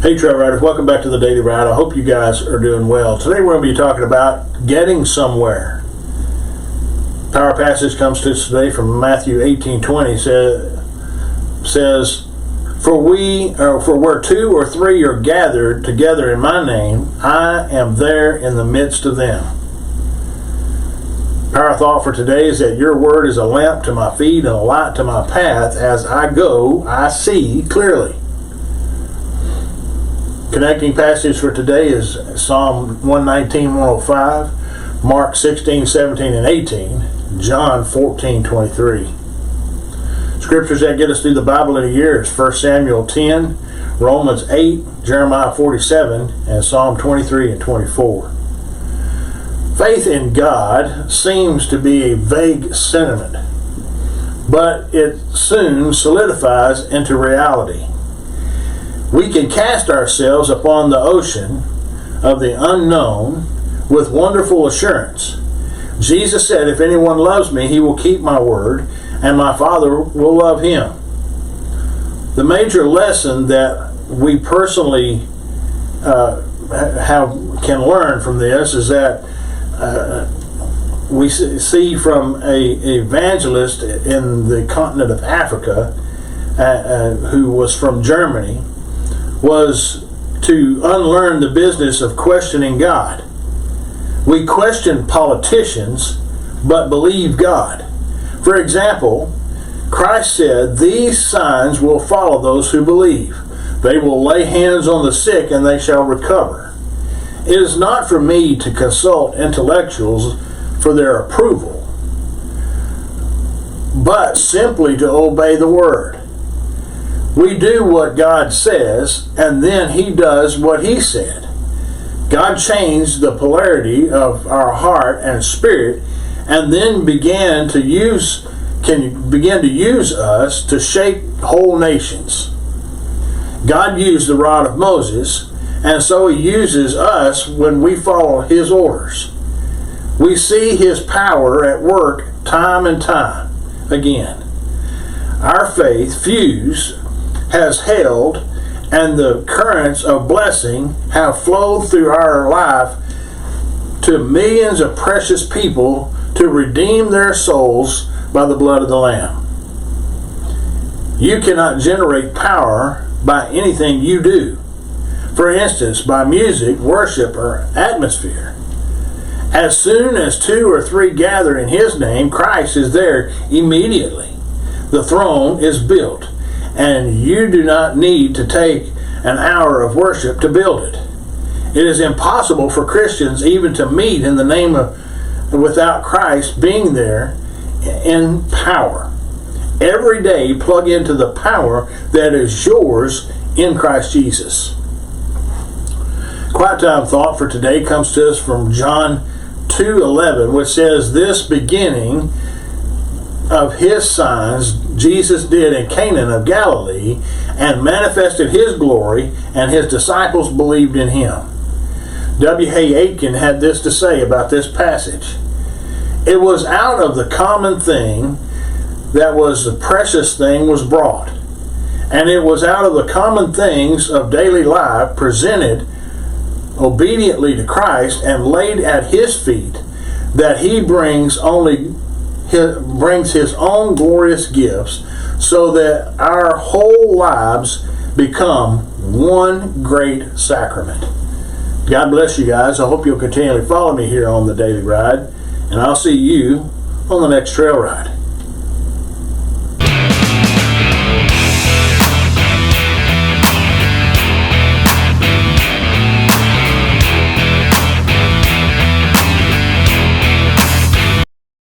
Hey Trail Riders, welcome back to the Daily Ride. I hope you guys are doing well. Today we're going to be talking about getting somewhere. Power passage comes to us today from Matthew 18:20. Says, For where 2 or 3 are gathered together in my name, I am there in the midst of them. Power thought for today is that your word is a lamp to my feet and a light to my path. As I go, I see clearly. Connecting passage for today is Psalm 119, 105, Mark 16, 17, and 18, John 14, 23. Scriptures that get us through the Bible in a year is 1 Samuel 10, Romans 8, Jeremiah 47, and Psalm 23 and 24. Faith in God seems to be a vague sentiment, but it soon solidifies into reality. We can cast ourselves upon the ocean of the unknown with wonderful assurance. Jesus said, if anyone loves me, he will keep my word, and my Father will love him. The major lesson that we personally can learn from this is that we see from an evangelist in the continent of Africa who was from Germany, was to unlearn the business of questioning God. We question politicians, but believe God. For example, Christ said, these signs will follow those who believe. They will lay hands on the sick and they shall recover. It is not for me to consult intellectuals for their approval, but simply to obey the word. We do what God says, and then he does what he said. God changed the polarity of our heart and spirit, and then began to use us to shape whole nations. God used the rod of Moses, and so he uses us when we follow his orders. We see his power at work time and time again. Our faith fuse has held, and the currents of blessing have flowed through our life to millions of precious people to redeem their souls by the blood of the Lamb. You cannot generate power by anything you do. For instance, by music, worship, or atmosphere. As soon as 2 or 3 gather in his name, Christ is there immediately. The throne is built, and you do not need to take an hour of worship to build it. It is impossible for Christians even to meet in the name of without Christ being there in power. Every day plug into the power that is yours in Christ Jesus. Quiet time thought for today comes to us from John 2:11, which says, this beginning of his signs Jesus did in Cana of Galilee, and manifested his glory, and his disciples believed in him. W. Hay Aitken had this to say about this passage. It was out of the common thing that was the precious thing was brought, and it was out of the common things of daily life presented obediently to Christ and laid at his feet that he brings his own glorious gifts, so that our whole lives become one great sacrament. God bless you guys. I hope you'll continually follow me here on the Daily Ride, and I'll see you on the next trail ride.